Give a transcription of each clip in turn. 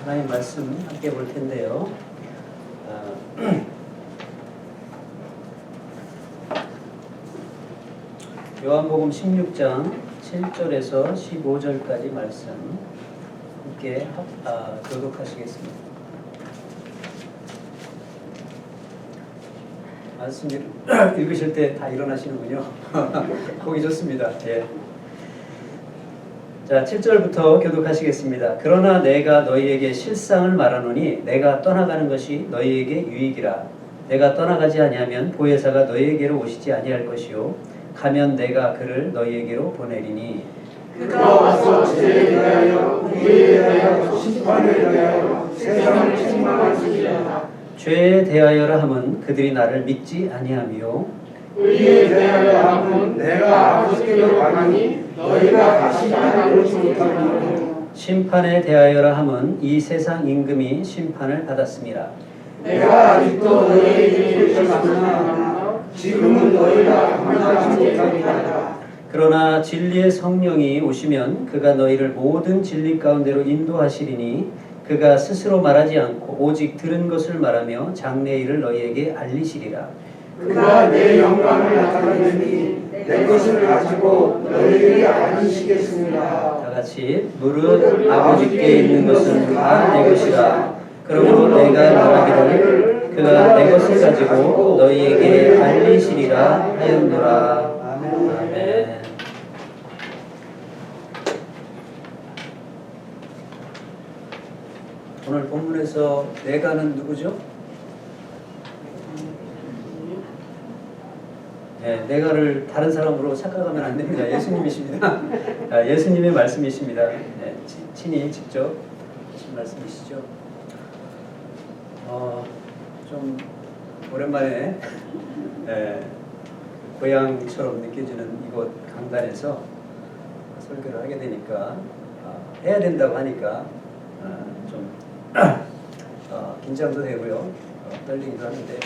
하나님 말씀 함께 볼 텐데요. 요한복음 16장 7절에서 15절까지 말씀 함께 교독하시겠습니다. 말씀 읽으실 때 다 일어나시는군요. 보기 좋습니다. 예. 자, 7절부터 교독하시겠습니다. 그러나 내가 너희에게 실상을 말하노니 내가 떠나가는 것이 너희에게 유익이라. 내가 떠나가지 아니하면 보혜사가 너희에게로 오시지 아니할 것이요 가면 내가 그를 너희에게로 보내리니 그가 와서 죄에 대하여 의에 대하여 심판에 대하여 세상을 책망하시리라. 죄에 대하여라 함은 그들이 나를 믿지 아니하며 의에 대하여 함은 내가 아버지께로 가니 너희가 다시 나를 보지 못하리라. 심판에 대하여라 함은 이 세상 임금이 심판을 받았습니다. 내가 아직도 너희에게 이르지 않았으나 지금은 너희가 감당하지 못하리라. 그러나 진리의 성령이 오시면 그가 너희를 모든 진리 가운데로 인도하시리니 그가 스스로 말하지 않고 오직 들은 것을 말하며 장래의 일을 너희에게 알리시리라. 그가 내 영광을 나타내니 내 것을 가지고 너희에게 알리시겠습니다. 다 같이 무릇 아버지께 있는 것은 다 내 것이라. 그러므로 내가 말하기를 그가 내 것을 가지고 너희에게 알리시리라 하였노라. 아멘. 오늘 본문에서 내가는 누구죠? 네, 내가를 다른 사람으로 착각하면 안 됩니다. 예수님이십니다. 예수님의 말씀이십니다. 네, 친히 직접 하신 말씀이시죠. 좀 오랜만에 고향처럼 느껴지는 이곳 강단에서 설교를 하게 되니까 해야 된다고 하니까 좀 긴장도 되고요. 떨리기도 하는데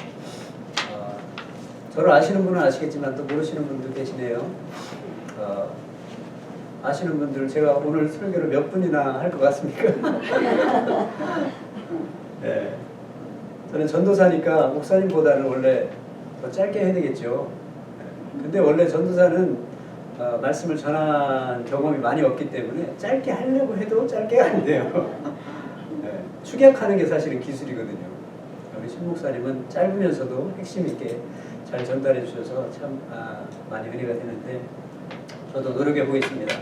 저를 아시는 분은 아시겠지만 또 모르시는 분도 계시네요. 아시는 분들 제가 오늘 설교를 몇 분이나 할 것 같습니까? 네. 저는 전도사니까 목사님보다는 원래 더 짧게 해야 되겠죠. 근데 원래 전도사는 말씀을 전한 경험이 많이 없기 때문에 짧게 하려고 해도 짧게가 안 돼요. 네. 축약하는 게 사실은 기술이거든요. 우리 신 목사님은 짧으면서도 핵심 있게 잘 전달해 주셔서 참 많이 은혜가 되는데 저도 노력해 보겠습니다.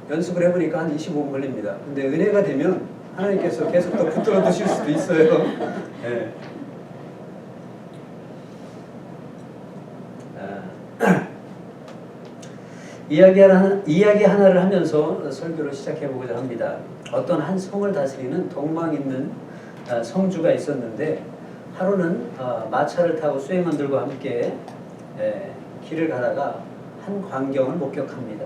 연습을 해보니까 한 25분 걸립니다. 근데 은혜가 되면 하나님께서 계속 더 붙들어 두실 수도 있어요. 네. 이야기 하나를 하면서 설교를 시작해 보고자 합니다. 어떤 한 성을 다스리는 동망 있는 성주가 있었는데 하루는 마차를 타고 수행원들과 함께 길을 가다가 한 광경을 목격합니다.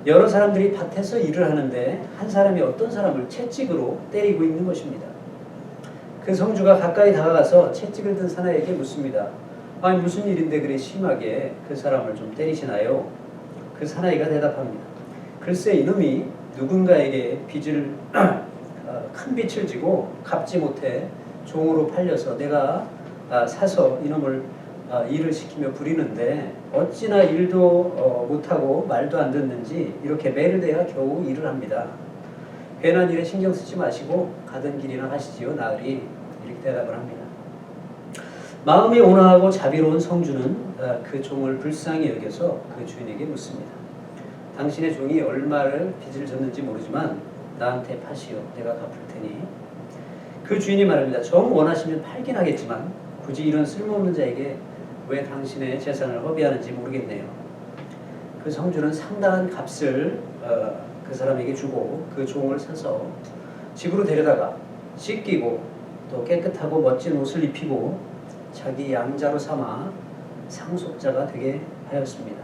여러 사람들이 밭에서 일을 하는데 한 사람이 어떤 사람을 채찍으로 때리고 있는 것입니다. 그 성주가 가까이 다가가서 채찍을 든 사나이에게 묻습니다. 아니 무슨 일인데 그래 심하게 그 사람을 좀 때리시나요? 그 사나이가 대답합니다. 글쎄 이놈이 누군가에게 빚을 큰 빚을 지고 갚지 못해 종으로 팔려서 내가 사서 이놈을 일을 시키며 부리는데 어찌나 일도 못하고 말도 안 듣는지 이렇게 매를 대야 겨우 일을 합니다. 괜한 일에 신경 쓰지 마시고 가던 길이나 하시지요 나으리. 이렇게 대답을 합니다. 마음이 온화하고 자비로운 성주는 그 종을 불쌍히 여겨서 그 주인에게 묻습니다. 당신의 종이 얼마를 빚을 졌는지 모르지만 나한테 파시오. 내가 갚을 테니. 그 주인이 말합니다. 정 원하시면 팔긴 하겠지만 굳이 이런 쓸모없는 자에게 왜 당신의 재산을 허비하는지 모르겠네요. 그 성주는 상당한 값을 그 사람에게 주고 그 종을 사서 집으로 데려다가 씻기고 또 깨끗하고 멋진 옷을 입히고 자기 양자로 삼아 상속자가 되게 하였습니다.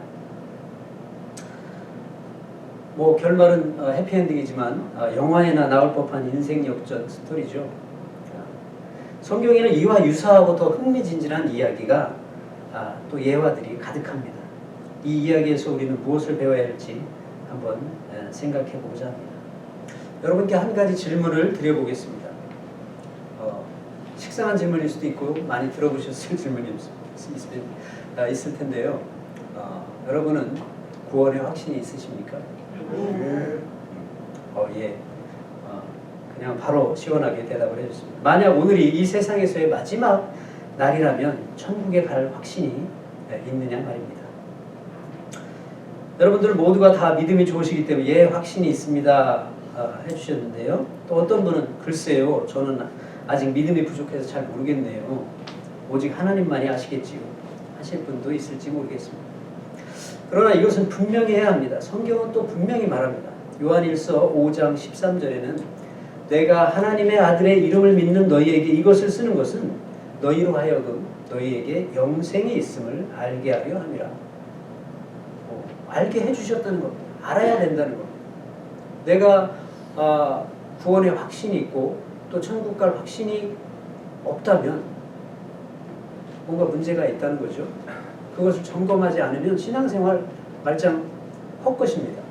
뭐 결말은 해피엔딩이지만 영화에나 나올 법한 인생 역전 스토리죠. 성경에는 이와 유사하고 더 흥미진진한 이야기가 또 예화들이 가득합니다. 이 이야기에서 우리는 무엇을 배워야 할지 한번 생각해 보고자 합니다. 여러분께 한 가지 질문을 드려보겠습니다. 식상한 질문일 수도 있고 많이 들어보셨을 질문이 있을 텐데요. 여러분은 구원의 확신이 있으십니까? 예. 그냥 바로 시원하게 대답을 해주십니다. 만약 오늘이 이 세상에서의 마지막 날이라면 천국에 갈 확신이 있느냐 말입니다. 여러분들 모두가 다 믿음이 좋으시기 때문에 예, 확신이 있습니다 해주셨는데요. 또 어떤 분은 글쎄요, 저는 아직 믿음이 부족해서 잘 모르겠네요. 오직 하나님만이 아시겠지요 하실 분도 있을지 모르겠습니다. 그러나 이것은 분명히 해야 합니다. 성경은 또 분명히 말합니다. 요한일서 5장 13절에는 내가 하나님의 아들의 이름을 믿는 너희에게 이것을 쓰는 것은 너희로 하여금 너희에게 영생이 있음을 알게 하려 함이라. 알게 해주셨다는 겁니다. 알아야 된다는 겁니다. 내가 구원의 확신이 있고 또 천국 갈 확신이 없다면 뭔가 문제가 있다는 거죠. 그것을 점검하지 않으면 신앙생활 말짱 헛것입니다.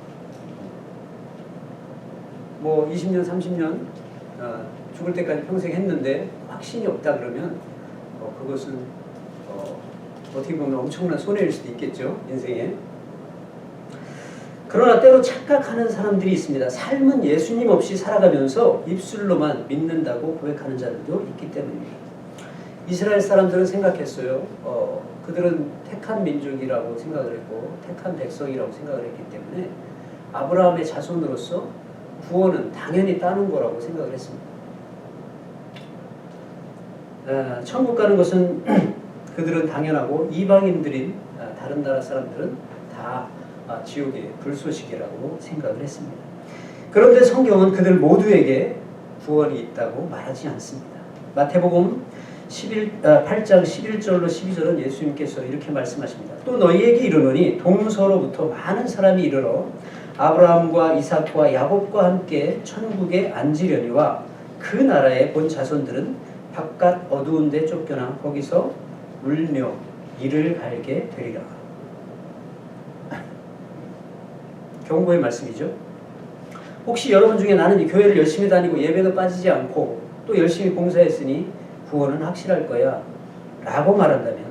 뭐 20년, 30년 죽을 때까지 평생 했는데 확신이 없다 그러면 그것은 어떻게 보면 엄청난 손해일 수도 있겠죠. 인생에. 그러나 때로 착각하는 사람들이 있습니다. 삶은 예수님 없이 살아가면서 입술로만 믿는다고 고백하는 자들도 있기 때문입니다. 이스라엘 사람들은 생각했어요. 그들은 택한 민족이라고 생각을 했고 택한 백성이라고 생각을 했기 때문에 아브라함의 자손으로서 구원은 당연히 따는 거라고 생각을 했습니다. 천국 가는 것은 그들은 당연하고 이방인들인 다른 나라 사람들은 다 지옥의 불쏘시개라고 생각을 했습니다. 그런데 성경은 그들 모두에게 구원이 있다고 말하지 않습니다. 마태복음 8장 11절로 12절은 예수님께서 이렇게 말씀하십니다. 또 너희에게 이르노니 동서로부터 많은 사람이 이르러 아브라함과 이삭과 야곱과 함께 천국에 앉으려니와 그 나라의 본 자손들은 바깥 어두운 데 쫓겨나 거기서 울며 이를 갈게 되리라. 경고의 말씀이죠. 혹시 여러분 중에 나는 이 교회를 열심히 다니고 예배도 빠지지 않고 또 열심히 봉사했으니 구원은 확실할 거야 라고 말한다면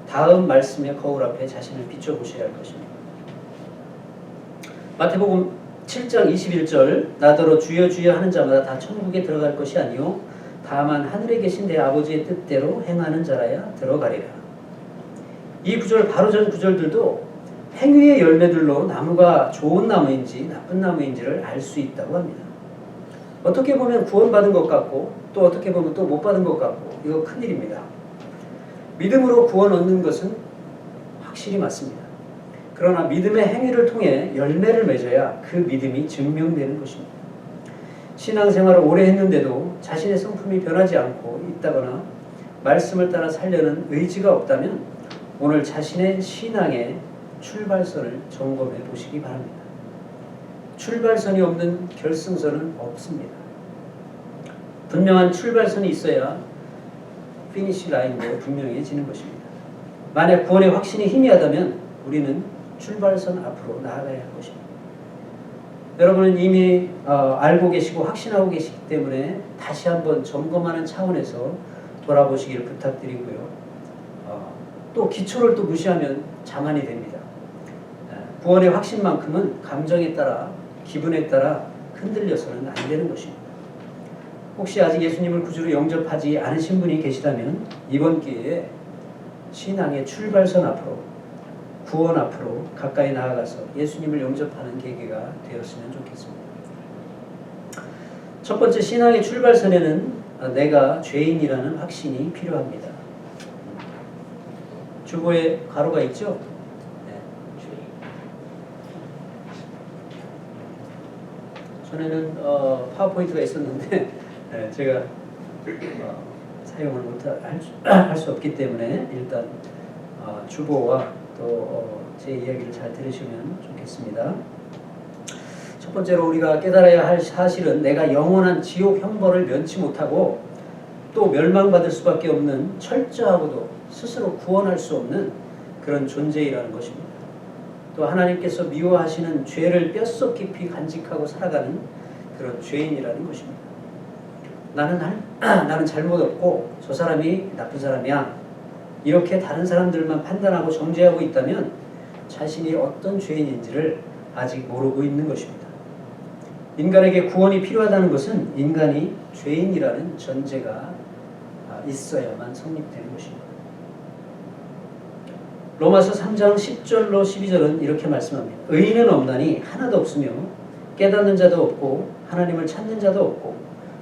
다음 말씀의 거울 앞에 자신을 비춰보셔야 할 것입니다. 마태복음 7장 21절 나더러 주여 주여 하는 자마다 다 천국에 들어갈 것이 아니요 다만 하늘에 계신 내 아버지의 뜻대로 행하는 자라야 들어가리라. 이 구절 바로 전 구절들도 행위의 열매들로 나무가 좋은 나무인지 나쁜 나무인지를 알 수 있다고 합니다. 어떻게 보면 구원받은 것 같고 또 어떻게 보면 또 못 받은 것 같고 이거 큰일입니다. 믿음으로 구원 얻는 것은 확실히 맞습니다. 그러나 믿음의 행위를 통해 열매를 맺어야 그 믿음이 증명되는 것입니다. 신앙생활을 오래 했는데도 자신의 성품이 변하지 않고 있다거나 말씀을 따라 살려는 의지가 없다면 오늘 자신의 신앙의 출발선을 점검해 보시기 바랍니다. 출발선이 없는 결승선은 없습니다. 분명한 출발선이 있어야 피니시 라인도 분명해지는 것입니다. 만약 구원의 확신이 희미하다면 우리는 출발선 앞으로 나아가야 할 것입니다. 여러분은 이미 알고 계시고 확신하고 계시기 때문에 다시 한번 점검하는 차원에서 돌아보시기를 부탁드리고요. 또 기초를 또 무시하면 자만이 됩니다. 구원의 확신만큼은 감정에 따라 기분에 따라 흔들려서는 안 되는 것입니다. 혹시 아직 예수님을 구주로 영접하지 않으신 분이 계시다면 이번 기회에 신앙의 출발선 앞으로 구원 앞으로 가까이 나아가서 예수님을 영접하는 계기가 되었으면 좋겠습니다. 첫 번째 신앙의 출발선에는 내가 죄인이라는 확신이 필요합니다. 주보에 가로가 있죠? 전에는 파워포인트가 있었는데 제가 사용을 할 수 없기 때문에 일단 주보와 또 제 이야기를 잘 들으시면 좋겠습니다. 첫 번째로 우리가 깨달아야 할 사실은 내가 영원한 지옥 형벌을 면치 못하고 또 멸망받을 수밖에 없는 철저하고도 스스로 구원할 수 없는 그런 존재이라는 것입니다. 또 하나님께서 미워하시는 죄를 뼛속 깊이 간직하고 살아가는 그런 죄인이라는 것입니다. 나는 잘못 없고 저 사람이 나쁜 사람이야. 이렇게 다른 사람들만 판단하고 정죄하고 있다면 자신이 어떤 죄인인지를 아직 모르고 있는 것입니다. 인간에게 구원이 필요하다는 것은 인간이 죄인이라는 전제가 있어야만 성립되는 것입니다. 로마서 3장 10절로 12절은 이렇게 말씀합니다. 의인은 없나니 하나도 없으며 깨닫는 자도 없고 하나님을 찾는 자도 없고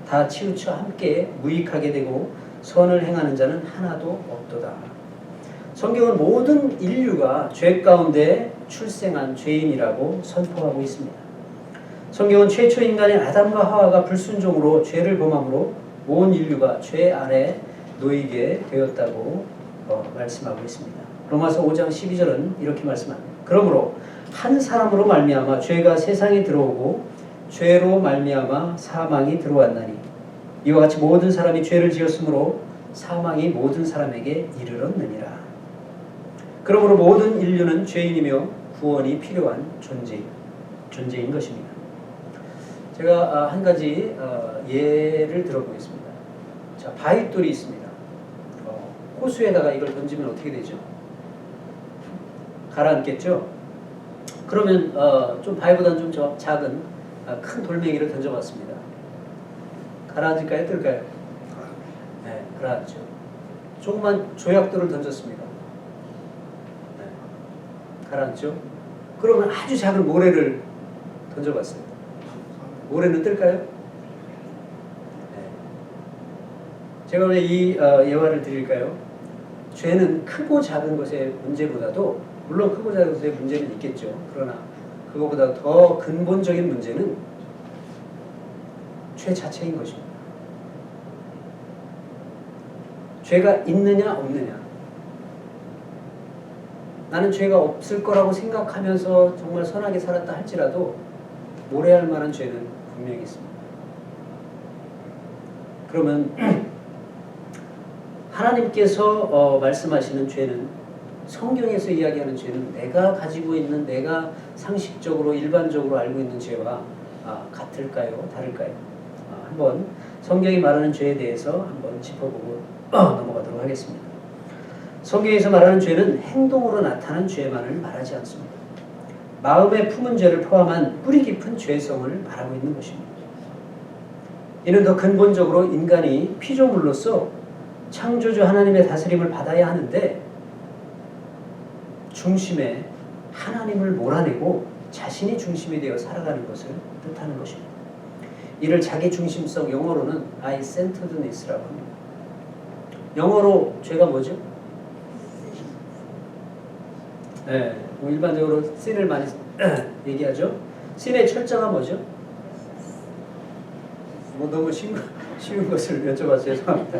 다 치우쳐 함께 무익하게 되고 선을 행하는 자는 하나도 없도다. 성경은 모든 인류가 죄 가운데 출생한 죄인이라고 선포하고 있습니다. 성경은 최초 인간인 아담과 하와가 불순종으로 죄를 범함으로 온 인류가 죄 아래 놓이게 되었다고 말씀하고 있습니다. 로마서 5장 12절은 이렇게 말씀합니다. 그러므로 한 사람으로 말미암아 죄가 세상에 들어오고 죄로 말미암아 사망이 들어왔나니 이와 같이 모든 사람이 죄를 지었으므로 사망이 모든 사람에게 이르렀느니라. 그러므로 모든 인류는 죄인이며 구원이 필요한 존재인 것입니다. 제가 한 가지 예를 들어보겠습니다. 자, 바윗돌이 있습니다. 호수에다가 이걸 던지면 어떻게 되죠? 가라앉겠죠? 그러면 좀 바위보다는 좀 작은 큰 돌멩이를 던져봤습니다. 가라앉을까요? 뜰까요? 네, 가라앉죠. 조그만 조약돌을 던졌습니다. 네, 가라앉죠? 그러면 아주 작은 모래를 던져봤어요. 모래는 뜰까요? 네. 제가 왜 이 예화를 드릴까요? 죄는 크고 작은 것의 문제보다도 물론 크고 작은 것의 문제는 있겠죠. 그러나 그거보다 더 근본적인 문제는 죄 자체인 것입니다. 죄가 있느냐 없느냐. 나는 죄가 없을 거라고 생각하면서 정말 선하게 살았다 할지라도 모래할 만한 죄는 분명히 있습니다. 그러면 하나님께서 말씀하시는 죄는, 성경에서 이야기하는 죄는 내가 가지고 있는, 내가 상식적으로 일반적으로 알고 있는 죄와 같을까요? 다를까요? 한번 성경이 말하는 죄에 대해서 한번 짚어보고 넘어가도록 하겠습니다. 성경에서 말하는 죄는 행동으로 나타난 죄만을 말하지 않습니다. 마음에 품은 죄를 포함한 뿌리 깊은 죄성을 말하고 있는 것입니다. 이는 더 근본적으로 인간이 피조물로서 창조주 하나님의 다스림을 받아야 하는데 중심에 하나님을 몰아내고 자신이 중심이 되어 살아가는 것을 뜻하는 것입니다. 이를 자기 중심성, 영어로는 I-centeredness라고 합니다. 영어로 죄가 뭐죠? 네, 일반적으로 sin을 많이 얘기하죠. sin의 철자가 뭐죠? 너무 쉬운 것을 여쭤봐서 죄송합니다.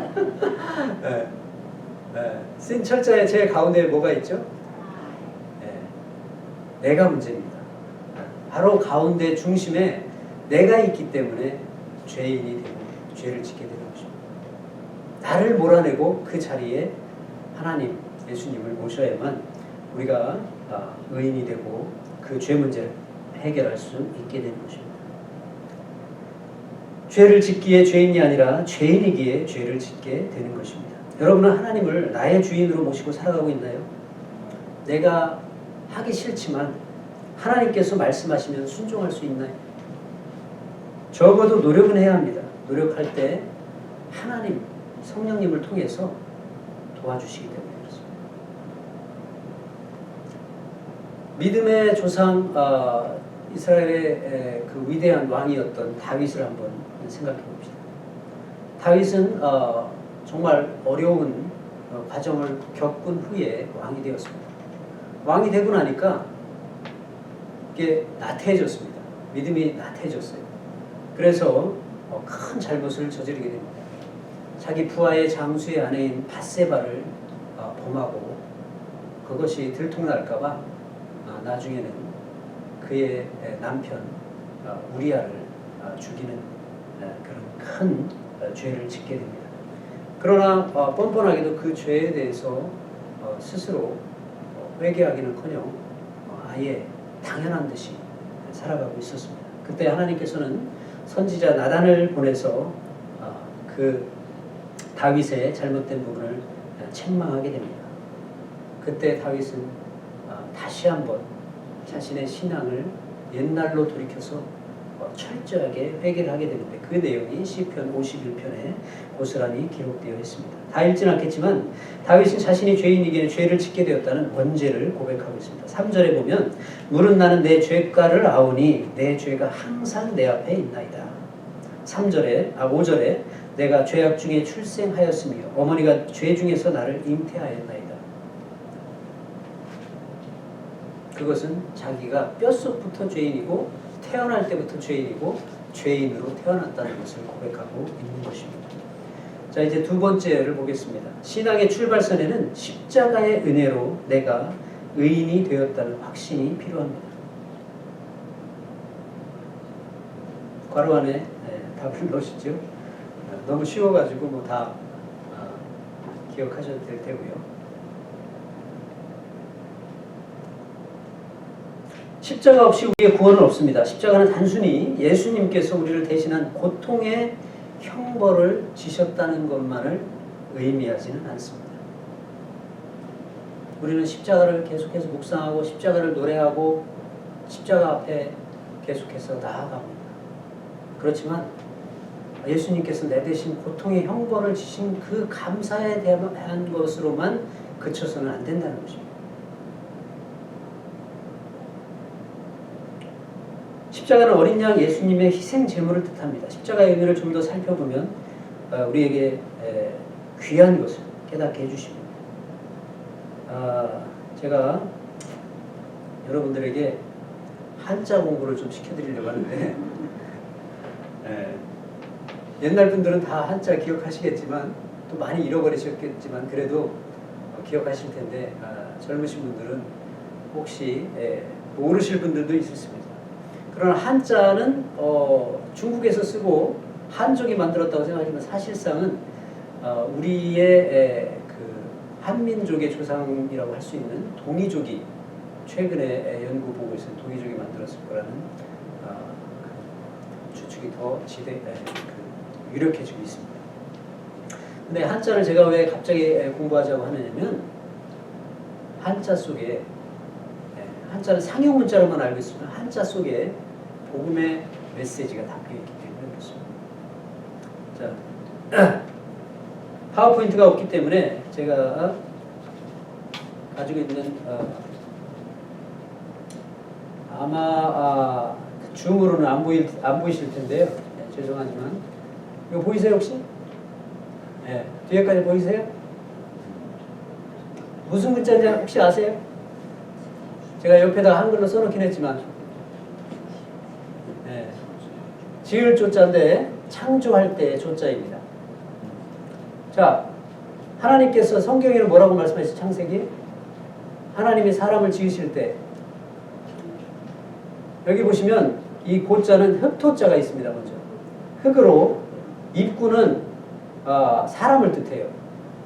네. 네. sin 철자의 제일 가운데 뭐가 있죠? 네. 내가 문제입니다. 바로 가운데 중심에 내가 있기 때문에 죄인이 되고 죄를 짓게 되는 것입니다. 나를 몰아내고 그 자리에 하나님, 예수님을 모셔야만 우리가 의인이 되고 그 죄 문제를 해결할 수 있게 되는 것입니다. 죄를 짓기에 죄인이 아니라 죄인이기에 죄를 짓게 되는 것입니다. 여러분은 하나님을 나의 주인으로 모시고 살아가고 있나요? 내가 하기 싫지만 하나님께서 말씀하시면 순종할 수 있나요? 적어도 노력은 해야 합니다. 노력할 때 하나님, 성령님을 통해서 도와주시기 때문에 그렇습니다. 믿음의 조상 이스라엘의 그 위대한 왕이었던 다윗을 한번 생각해 봅시다. 다윗은 정말 어려운 과정을 겪은 후에 왕이 되었습니다. 왕이 되고 나니까 이게 나태해졌습니다. 믿음이 나태해졌어요. 그래서 큰 잘못을 저지르게 됩니다. 자기 부하의 장수의 아내인 밧세바를 범하고 그것이 들통날까봐 나중에는 그의 남편 우리아를 죽이는 그런 큰 죄를 짓게 됩니다. 그러나 뻔뻔하게도 그 죄에 대해서 스스로 회개하기는커녕 아예 당연한 듯이 살아가고 있었습니다. 그때 하나님께서는 선지자 나단을 보내서 그 다윗의 잘못된 부분을 책망하게 됩니다. 그때 다윗은 다시 한번 자신의 신앙을 옛날로 돌이켜서 철저하게 회개를 하게 되는데 그 내용이 시편 51편에 고스란히 기록되어 있습니다. 다 읽진 않겠지만 다윗은 자신이 죄인이기에 죄를 짓게 되었다는 원죄를 고백하고 있습니다. 3절에 보면 물은 나는 내 죄가를 아오니 내 죄가 항상 내 앞에 있나이다. 5절에 내가 죄악 중에 출생하였으며 어머니가 죄 중에서 나를 잉태하였나이다. 그것은 자기가 뼛속부터 죄인이고 태어날 때부터 죄인이고 죄인으로 태어났다는 것을 고백하고 있는 것입니다. 자, 이제 두 번째를 보겠습니다. 신앙의 출발선에는 십자가의 은혜로 내가 의인이 되었다는 확신이 필요합니다. 괄호 안에 답을 넣으시죠. 너무 쉬워가지고 뭐 다 기억하셔도 될 테고요. 십자가 없이 우리의 구원은 없습니다. 십자가는 단순히 예수님께서 우리를 대신한 고통의 형벌을 지셨다는 것만을 의미하지는 않습니다. 우리는 십자가를 계속해서 묵상하고 십자가를 노래하고 십자가 앞에 계속해서 나아갑니다. 그렇지만 예수님께서 내 대신 고통의 형벌을 지신 그 감사에 대한 것으로만 그쳐서는 안 된다는 것입니다. 십자가는 어린 양 예수님의 희생 제물을 뜻합니다. 십자가의 의미를 좀 더 살펴보면 우리에게 귀한 것을 깨닫게 해주십니다. 제가 여러분들에게 한자 공부를 좀 시켜드리려고 하는데 옛날 분들은 다 한자 기억하시겠지만 또 많이 잃어버리셨겠지만 그래도 기억하실 텐데 젊으신 분들은 혹시 모르실 분들도 있습니다. 그러나 한자는 중국에서 쓰고 한족이 만들었다고 생각하지만 사실상은 우리의 그 한민족의 조상이라고 할 수 있는 동이족이 최근에 연구 보고에서 동이족이 만들었을 거라는 추측이 더 유력해지고 있습니다. 근데 한자를 제가 왜 갑자기 공부하자고 하느냐면 한자 속에 한자는 상용 문자로만 알고 있으면 한자 속에 복음의 메시지가 담겨 있기 때문에 그렇습니다. 자, 파워포인트가 없기 때문에 제가 가지고 있는 아마 줌으로는 안 보이실 텐데요. 죄송하지만 이거 보이세요 혹시? 뒤에까지 보이세요? 무슨 문자인지 혹시 아세요? 제가 옆에다 한글로 써놓긴 했지만 지을 조자인데 창조할 때의 조자입니다. 자, 하나님께서 성경에는 뭐라고 말씀하셨어요? 창세기? 하나님이 사람을 지으실 때 여기 보시면 이 고자는 흑토자가 있습니다. 먼저 흑으로 입구는 사람을 뜻해요.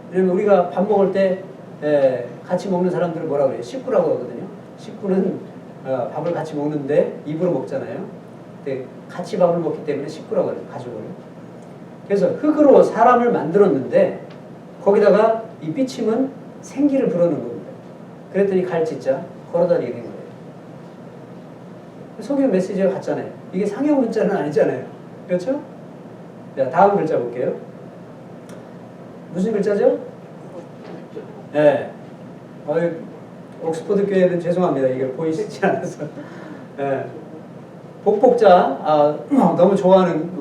왜냐면 우리가 밥 먹을 때 같이 먹는 사람들은 뭐라고 해요? 식구라고 하거든요. 식구는 밥을 같이 먹는데 입으로 먹잖아요. 근데 같이 밥을 먹기 때문에 식구라고 해요. 가족을. 그래서 흙으로 사람을 만들었는데 거기다가 이 삐침은 생기를 불어넣은 겁니다. 그랬더니 갈짓자 걸어다니게 된 거예요. 성경 메시지가 같잖아요. 이게 상형 문자는 아니잖아요. 그렇죠? 자, 다음 글자 볼게요. 무슨 글자죠? 네. 옥스퍼드 교회는 죄송합니다. 이게 보이시지 않아서. 복복자, 너무 좋아하는,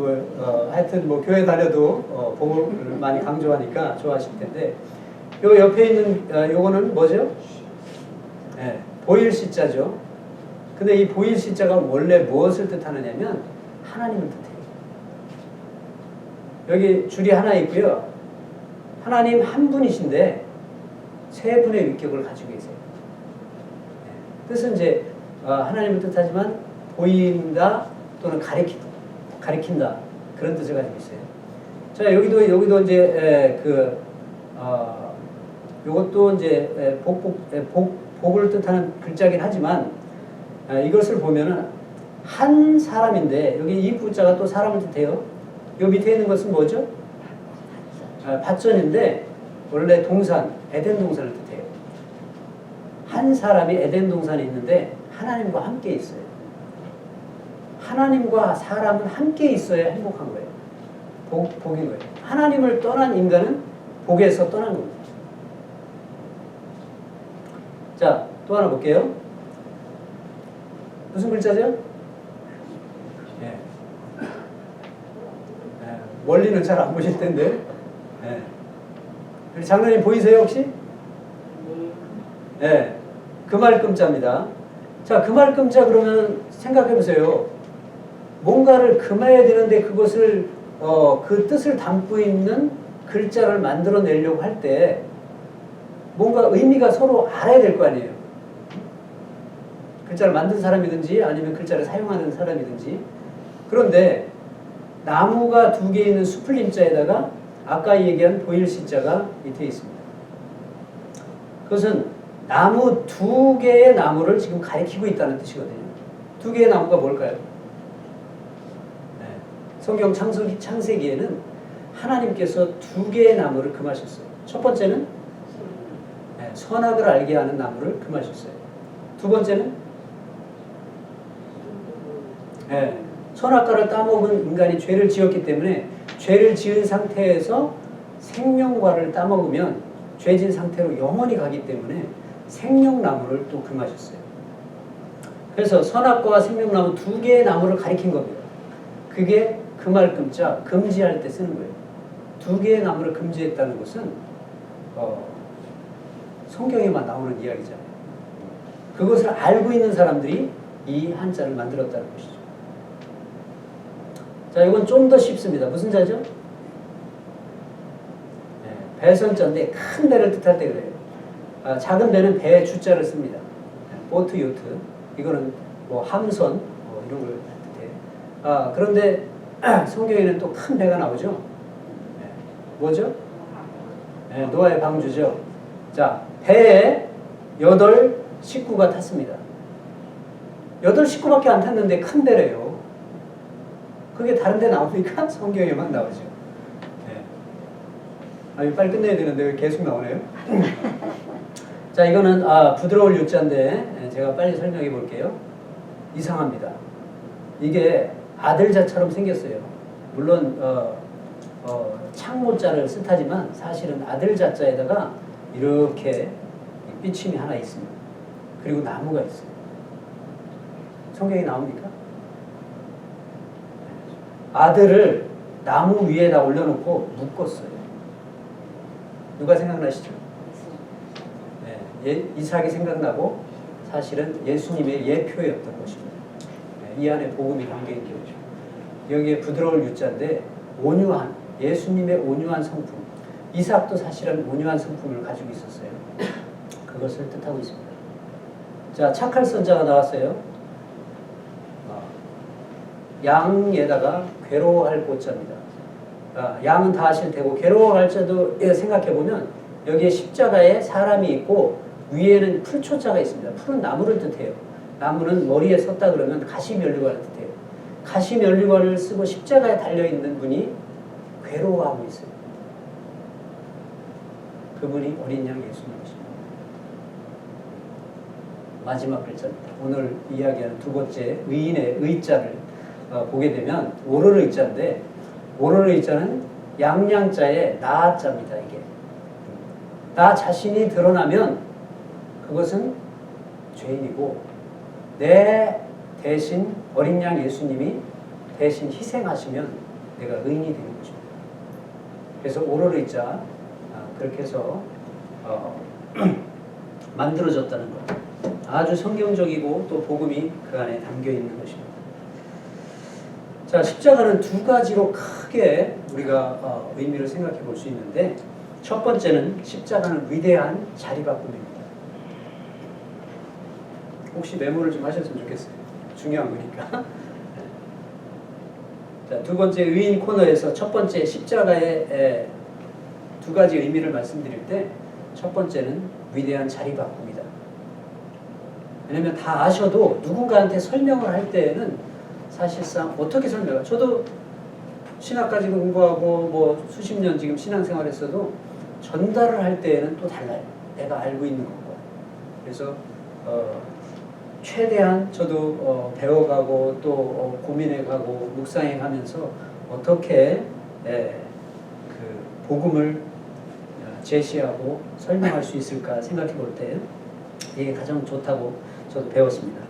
하여튼 뭐 교회 다녀도 복을 많이 강조하니까 좋아하실 텐데, 요 옆에 있는, 요거는 뭐죠? 보일 시자죠. 근데 이 보일 시자가 원래 무엇을 뜻하느냐면, 하나님을 뜻해요. 여기 줄이 하나 있고요. 하나님 한 분이신데, 세 분의 위격을 가지고 계세요. 뜻은 이제 하나님을 뜻하지만 보인다 또는 가리킨다 그런 뜻을 가지고 있어요. 자, 여기도 이제 요것도 이제 복을 뜻하는 글자긴 하지만 이것을 보면은 한 사람인데 여기 이 부자가 또 사람을 뜻해요. 요 밑에 있는 것은 뭐죠? 밭전인데 원래 동산, 에덴 동산을 뜻해요. 한 사람이 에덴 동산에 있는데 하나님과 함께 있어요. 하나님과 사람은 함께 있어야 행복한 거예요. 복인 거예요. 하나님을 떠난 인간은 복에서 떠난 겁니다. 자, 또 하나 볼게요. 무슨 글자죠? 예. 원리는 잘 안 보실 텐데. 우리 장로님 보이세요 혹시? 네. 금알금자입니다. 자, 금알금자 그러면 생각해 보세요. 뭔가를 금해야 되는데 그것을 그 뜻을 담고 있는 글자를 만들어내려고 할 때 뭔가 의미가 서로 알아야 될 거 아니에요. 글자를 만든 사람이든지 아니면 글자를 사용하는 사람이든지. 그런데 나무가 2개 있는 수풀림자에다가 아까 얘기한 보일 시자가 밑에 있습니다. 그것은 나무 2개의 나무를 지금 가리키고 있다는 뜻이거든요. 2개의 나무가 뭘까요? 네. 성경 창세기에는 하나님께서 2개의 나무를 금하셨어요. 첫 번째는 선악을 알게 하는 나무를 금하셨어요. 두 번째는 선악과를 따먹은 인간이 죄를 지었기 때문에 죄를 지은 상태에서 생명과를 따먹으면 죄진 상태로 영원히 가기 때문에 생명나무를 또 금하셨어요. 그래서 선악과와 생명나무 2개의 나무를 가리킨 겁니다. 그게 금할금자, 금지할 때 쓰는 거예요. 2개의 나무를 금지했다는 것은 성경에만 나오는 이야기잖아요. 그것을 알고 있는 사람들이 이 한자를 만들었다는 것이죠. 자, 이건 좀 더 쉽습니다. 무슨 자죠? 배선자인데 큰 배를 뜻할 때 그래요. 작은 배는 배 주자를 씁니다. 보트, 요트. 이거는 뭐 함선 뭐 이런 걸 뜻해요. 그런데 성경에는 또 큰 배가 나오죠. 뭐죠? 노아의 방주죠. 자, 배에 8 식구가 탔습니다. 8 식구밖에 안 탔는데 큰 배래요. 그게 다른 데 나오니까 성경에만 나오죠. 이거 빨리 끝내야 되는데 계속 나오네요. 자, 이거는 부드러울 유자인데 제가 빨리 설명해 볼게요. 이상합니다. 이게 아들자처럼 생겼어요. 물론 창모자를 뜻하지만 사실은 아들자자에다가 이렇게 삐침이 하나 있습니다. 그리고 나무가 있어요. 성경에 나옵니까? 아들을 나무 위에다 올려놓고 묶었어요. 누가 생각나시죠? 이삭이 생각나고 사실은 예수님의 예표였던 것입니다. 이 안에 복음이 담겨있는 거죠. 여기에 부드러울 유자인데 온유한, 예수님의 온유한 성품. 이삭도 사실은 온유한 성품을 가지고 있었어요. 그것을 뜻하고 있습니다. 자, 착할 선자가 나왔어요. 양에다가 괴로워할 고자입니다. 양은 다 하실 테고 괴로워할 자도 생각해보면 여기에 십자가에 사람이 있고 위에는 풀초자가 있습니다. 풀은 나무를 뜻해요. 나무는 머리에 섰다 그러면 가시면류관을 뜻해요. 가시면류관을 쓰고 십자가에 달려있는 분이 괴로워하고 있어요. 그분이 어린 양 예수님이십니다. 마지막 글자입니다. 오늘 이야기하는 두 번째 의인의 의자를 보게 되면 오를 의자인데 오를 의자는 양양자의 나자입니다. 이게 나 자신이 드러나면 그것은 죄인이고 내 대신 어린 양 예수님이 대신 희생하시면 내가 의인이 되는 것입니다. 그래서 오를 의자 그렇게 해서 만들어졌다는 것. 아주 성경적이고 또 복음이 그 안에 담겨 있는 것입니다. 자, 십자가는 2가지로 크게 우리가 의미를 생각해 볼 수 있는데 첫 번째는 십자가는 위대한 자리바꿈입니다. 혹시 메모를 좀 하셨으면 좋겠어요. 중요한 거니까. 자, 두 번째 의인 코너에서 첫 번째 십자가의 2가지 의미를 말씀드릴 때 첫 번째는 위대한 자리바꿈이다. 왜냐면 다 아셔도 누군가한테 설명을 할 때에는 사실상 어떻게 설명해요? 저도 신학까지 공부하고 뭐 수십 년 지금 신앙생활했어도 전달을 할 때에는 또 달라요. 내가 알고 있는 것과. 그래서 최대한 저도 배워가고 또 고민해가고 묵상해가면서 어떻게 그 복음을 제시하고 설명할 수 있을까 생각해 볼 때 이게 가장 좋다고 저도 배웠습니다.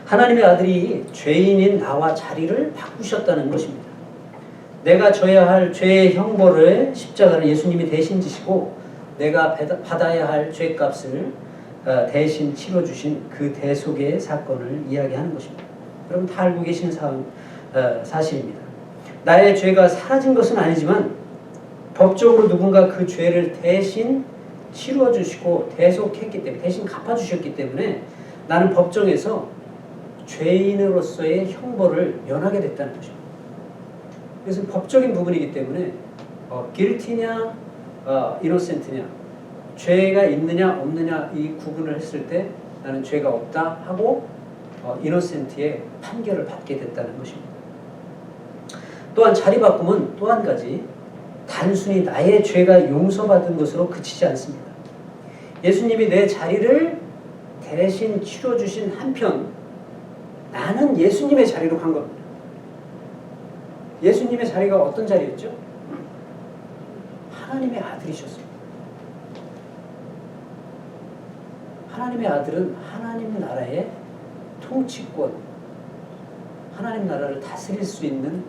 하나님의 아들이 죄인인 나와 자리를 바꾸셨다는 것입니다. 내가 져야 할 죄의 형벌을 십자가를 예수님이 대신 지시고 내가 받아야 할 죄값을 대신 치러주신 그 대속의 사건을 이야기하는 것입니다. 여러분 다 알고 계시는 사실입니다. 나의 죄가 사라진 것은 아니지만 법적으로 누군가 그 죄를 대신 치러주시고 대속했기 때문에 대신 갚아주셨기 때문에 나는 법정에서 죄인으로서의 형벌을 면하게 됐다는 것입니다. 그래서 법적인 부분이기 때문에 guilty냐 innocent냐 죄가 있느냐 없느냐 이 구분을 했을 때 나는 죄가 없다 하고 innocent의 판결을 받게 됐다는 것입니다. 또한 자리 바꿈은 또 한 가지 단순히 나의 죄가 용서받은 것으로 그치지 않습니다. 예수님이 내 자리를 대신 치러주신 한편 나는 예수님의 자리로 간 겁니다. 예수님의 자리가 어떤 자리였죠? 하나님의 아들이셨어요. 하나님의 아들은 하나님 나라의 통치권, 하나님 나라를 다스릴 수 있는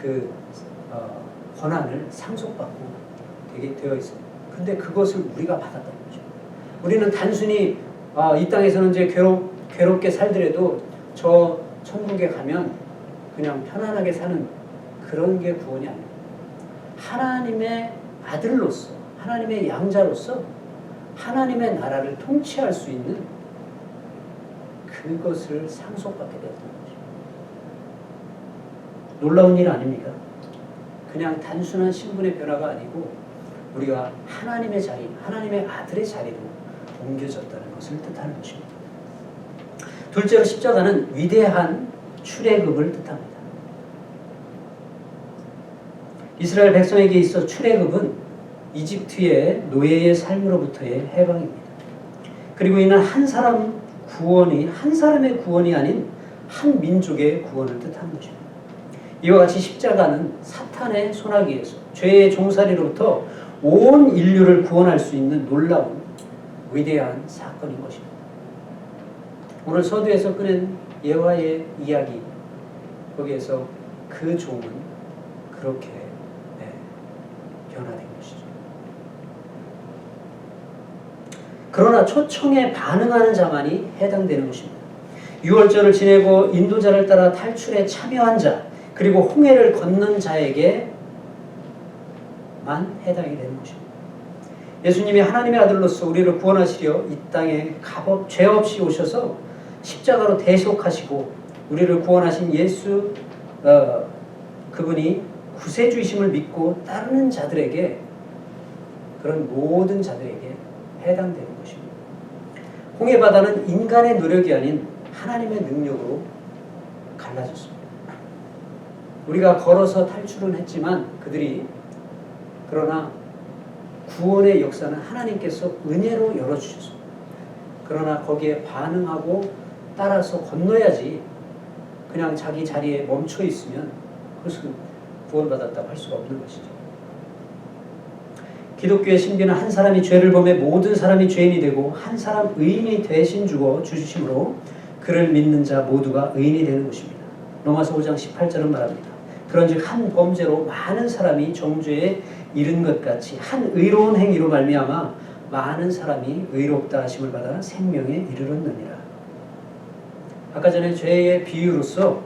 그 권한을 상속받고 되게 되어 있어요. 근데 그것을 우리가 받았다는 거죠. 우리는 단순히 이 땅에서는 이제 괴롭게 살더라도 저 천국에 가면 그냥 편안하게 사는 그런 게 구원이 아닙니다. 하나님의 아들로서, 하나님의 양자로서 하나님의 나라를 통치할 수 있는 그것을 상속받게 되었다는 거죠. 놀라운 일 아닙니까? 그냥 단순한 신분의 변화가 아니고 우리가 하나님의 자리, 하나님의 아들의 자리로 옮겨졌다는 것을 뜻하는 것입니다. 둘째로 십자가는 위대한 출애굽을 뜻합니다. 이스라엘 백성에게 있어 출애굽은 이집트의 노예의 삶으로부터의 해방입니다. 그리고 이는 한 사람의 구원이 아닌 한 민족의 구원을 뜻하는 것입니다. 이와 같이 십자가는 사탄의 손아귀에서 죄의 종살이로부터 온 인류를 구원할 수 있는 놀라운 위대한 사건인 것입니다. 오늘 서두에서 꺼낸 예화의 이야기, 거기에서 그 종은 그렇게 변화된 것이죠. 그러나 초청에 반응하는 자만이 해당되는 것입니다. 유월절을 지내고 인도자를 따라 탈출에 참여한 자, 그리고 홍해를 건넌 자에게만 해당이 되는 것입니다. 예수님이 하나님의 아들로서 우리를 구원하시려 이 땅에 값없 죄 없이 오셔서 십자가로 대속하시고 우리를 구원하신 예수 그분이 구세주이심을 믿고 따르는 자들에게, 그런 모든 자들에게 해당되는 것입니다. 홍해바다는 인간의 노력이 아닌 하나님의 능력으로 갈라졌습니다. 우리가 걸어서 탈출은 했지만 그러나 구원의 역사는 하나님께서 은혜로 열어주셨습니다. 그러나 거기에 반응하고 따라서 건너야지 그냥 자기 자리에 멈춰 있으면 그것은 구원받았다고 할 수가 없는 것이죠. 기독교의 신비는 한 사람이 죄를 범해 모든 사람이 죄인이 되고 한 사람 의인이 대신 죽어 주심으로 그를 믿는 자 모두가 의인이 되는 것입니다. 로마서 5장 18절은 말합니다. 그런즉 한 범죄로 많은 사람이 정죄에 이른 것 같이 한 의로운 행위로 말미암아 많은 사람이 의롭다 하심을 받아 생명에 이르렀느니라. 아까 전에 죄의 비유로서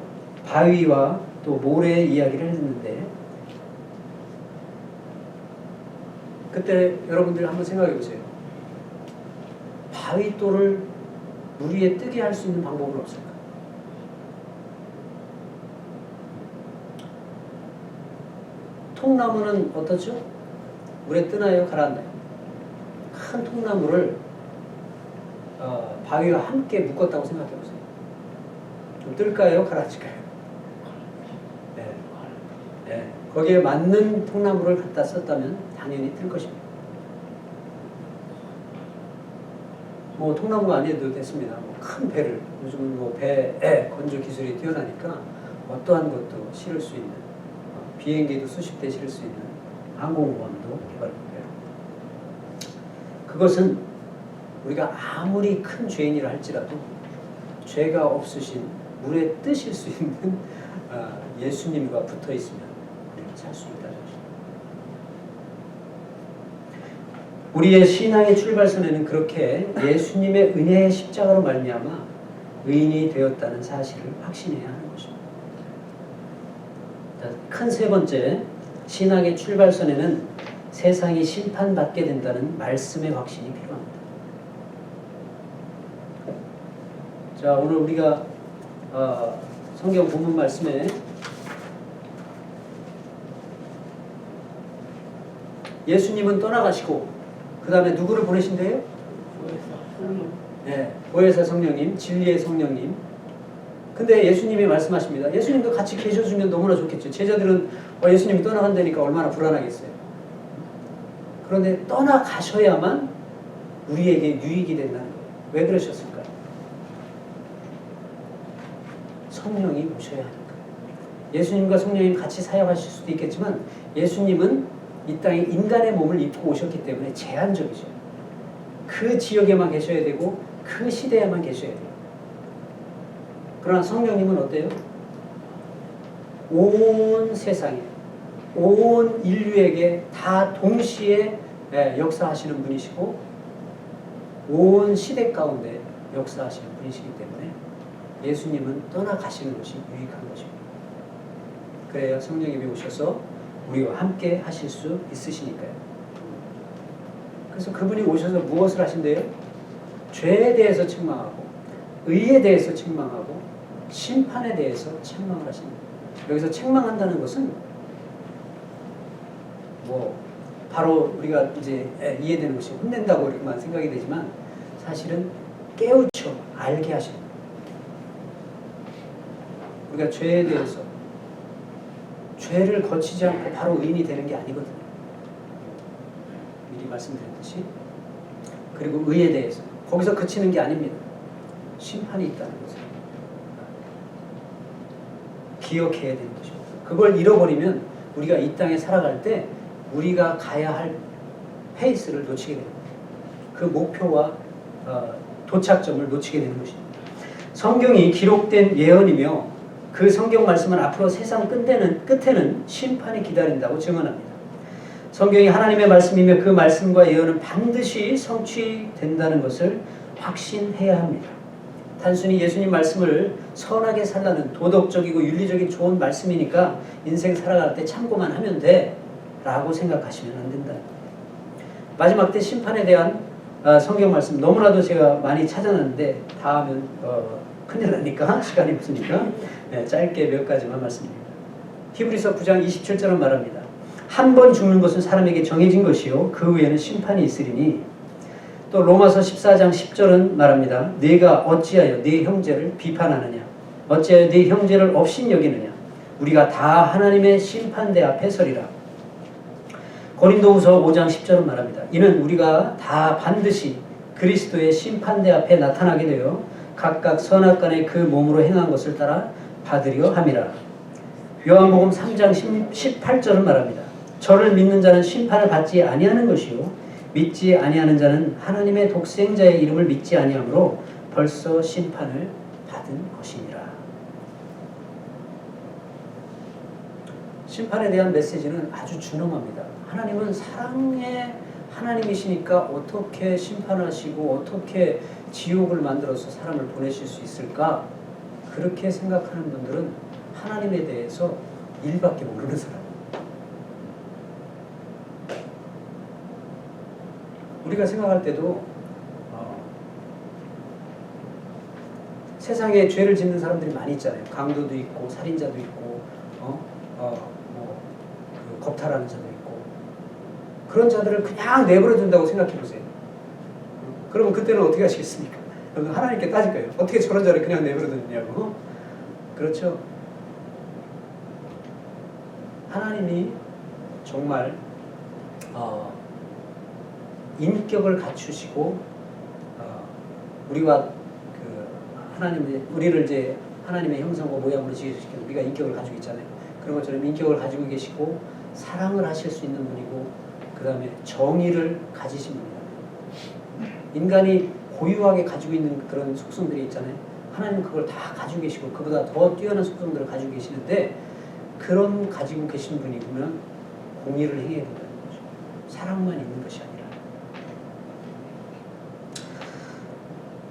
바위와 또 모래의 이야기를 했는데, 그때 여러분들 한번 생각해 보세요. 바위돌을 물 위에 뜨게 할 수 있는 방법은 없을까? 통나무는 어떻죠? 물에 뜨나요? 가라앉나요? 큰 통나무를 바위와 함께 묶었다고 생각해 보세요. 좀 뜰까요? 가라앉을까요? 네. 네. 거기에 맞는 통나무를 갖다 썼다면 당연히 뜰 것입니다. 뭐 통나무가 아니어도 됐습니다. 뭐 큰 배를, 요즘은 뭐 배 건조 기술이 뛰어나니까 어떠한 것도 실을 수 있는, 비행기도 수십 대 실을 수 있는 항공모함도 개발했고요. 그것은 우리가 아무리 큰 죄인이라 할지라도 죄가 없으신 물에 뜨실 수 있는 예수님과 붙어 있으면 우리는 살 수 있다는 것입니다. 우리의 신앙의 출발선에는 그렇게 예수님의 은혜의 십자가로 말미암아 의인이 되었다는 사실을 확신해야 하는 것입니다. 큰 세 번째, 신앙의 출발선에는 세상이 심판받게 된다는 말씀의 확신이 필요합니다. 자, 오늘 우리가 성경 본문 말씀에 예수님은 떠나가시고 그 다음에 누구를 보내신대요? 네, 보혜사 성령님, 진리의 성령님. 근데 예수님이 말씀하십니다. 예수님도 같이 계셔주면 너무나 좋겠죠. 제자들은 예수님이 떠나간다니까 얼마나 불안하겠어요. 그런데 떠나가셔야만 우리에게 유익이 된다는 거예요. 왜 그러셨을까요? 성령이 오셔야 하는 거예요. 예수님과 성령님 같이 사역하실 수도 있겠지만 예수님은 이 땅에 인간의 몸을 입고 오셨기 때문에 제한적이죠. 그 지역에만 계셔야 되고 그 시대에만 계셔야 돼요. 그러나 성령님은 어때요? 온 세상에, 온 인류에게 다 동시에 역사하시는 분이시고 온 시대 가운데 역사하시는 분이시기 때문에 예수님은 떠나가시는 것이 유익한 것입니다. 그래야 성령님이 오셔서 우리와 함께 하실 수 있으시니까요. 그래서 그분이 오셔서 무엇을 하신대요? 죄에 대해서 책망하고 의에 대해서 책망하고 심판에 대해서 책망을 하십니다. 여기서 책망한다는 것은 뭐 바로 우리가 이제 이해되는 것이 혼낸다고 이렇게만 생각이 되지만 사실은 깨우쳐 알게 하십니다. 우리가 죄에 대해서 죄를 거치지 않고 바로 의인이 되는 게 아니거든요. 미리 말씀드렸듯이. 그리고 의에 대해서 거기서 그치는 게 아닙니다. 심판이 있다는 것을 기억해야 되는 것입니다. 그걸 잃어버리면 우리가 이 땅에 살아갈 때 우리가 가야 할 페이스를 놓치게 됩니다. 그 목표와 도착점을 놓치게 되는 것입니다. 성경이 기록된 예언이며 그 성경 말씀은 앞으로 세상 끝에는 심판이 기다린다고 증언합니다. 성경이 하나님의 말씀이며 그 말씀과 예언은 반드시 성취된다는 것을 확신해야 합니다. 단순히 예수님 말씀을 선하게 살라는 도덕적이고 윤리적인 좋은 말씀이니까 인생 살아갈 때 참고만 하면 돼 라고 생각하시면 안 된다. 마지막 때 심판에 대한 성경 말씀 너무나도 제가 많이 찾아놨는데 다 하면 큰일 나니까 시간이 없으니까 짧게 몇 가지만 말씀드립니다. 히브리서 9장 27절은 말합니다. 한 번 죽는 것은 사람에게 정해진 것이요 그 후에는 심판이 있으리니. 또 로마서 14장 10절은 말합니다. 네가 어찌하여 네 형제를 비판하느냐 어찌하여 네 형제를 업신여기느냐 우리가 다 하나님의 심판대 앞에 서리라. 고린도후서 5장 10절은 말합니다. 이는 우리가 다 반드시 그리스도의 심판대 앞에 나타나게 되어 각각 선악간에 그 몸으로 행한 것을 따라 받으려 함이라. 요한복음 3장 18절은 말합니다. 저를 믿는 자는 심판을 받지 아니하는 것이요 믿지 아니하는 자는 하나님의 독생자의 이름을 믿지 아니하므로 벌써 심판을 받은 것이니라. 심판에 대한 메시지는 아주 준엄합니다. 하나님은 사랑의 하나님이시니까 어떻게 심판하시고 어떻게 지옥을 만들어서 사람을 보내실 수 있을까? 그렇게 생각하는 분들은 하나님에 대해서 일밖에 모르는 사람. 우리가 생각할 때도 세상에 죄를 짓는 사람들이 많이 있잖아요. 강도도 있고 살인자도 있고 그 겁탈하는 자도 있고 그런 자들을 그냥 내버려 둔다고 생각해 보세요. 그러면 그때는 어떻게 하시겠습니까? 그럼 하나님께 따질 거예요. 어떻게 저런 자를 그냥 내버려뒀냐고. 그렇죠. 하나님이 정말 인격을 갖추시고 우리와 우리를 이제 하나님의 형상과 모양으로 지으시고 우리가 인격을 가지고 있잖아요. 그런 것처럼 인격을 가지고 계시고 사랑을 하실 수 있는 분이고 그 다음에 정의를 가지신 분이다. 인간이 고유하게 가지고 있는 그런 속성들이 있잖아요. 하나님은 그걸 다 가지고 계시고 그보다 더 뛰어난 속성들을 가지고 계시는데 그런 가지고 계신 분이면 공의를 행해야 된다는 거죠. 사랑만 있는 것이 아니라.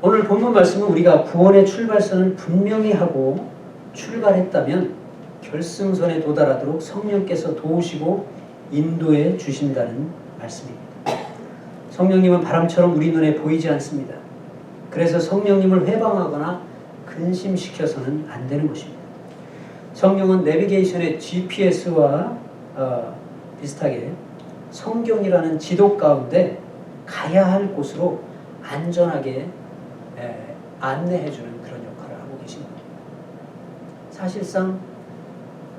오늘 본문 말씀은 우리가 구원의 출발선을 분명히 하고 출발했다면 결승선에 도달하도록 성령께서 도우시고 인도해 주신다는 말씀입니다. 성령님은 바람처럼 우리 눈에 보이지 않습니다. 그래서 성령님을 회방하거나 근심시켜서는 안 되는 것입니다. 성령은 내비게이션의 GPS와 비슷하게 성경이라는 지도 가운데 가야 할 곳으로 안전하게 안내해주는 그런 역할을 하고 계십니다. 사실상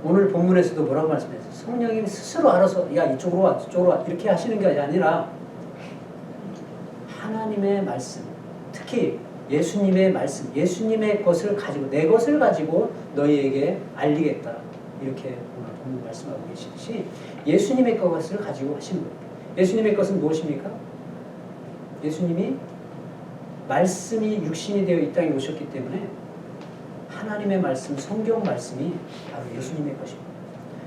오늘 본문에서도 뭐라고 말씀했어요? 성령님 스스로 알아서 야 이쪽으로 와 저쪽으로 와 이렇게 하시는 게 아니라 하나님의 말씀, 특히 예수님의 말씀, 예수님의 것을 가지고 내 것을 가지고 너희에게 알리겠다 이렇게 오늘 본문 말씀하고 계시듯이 예수님의 것을 가지고 하시는 거예요. 예수님의 것은 무엇입니까? 예수님이 말씀이 육신이 되어 이 땅에 오셨기 때문에 하나님의 말씀, 성경 말씀이 바로 예수님의 것입니다.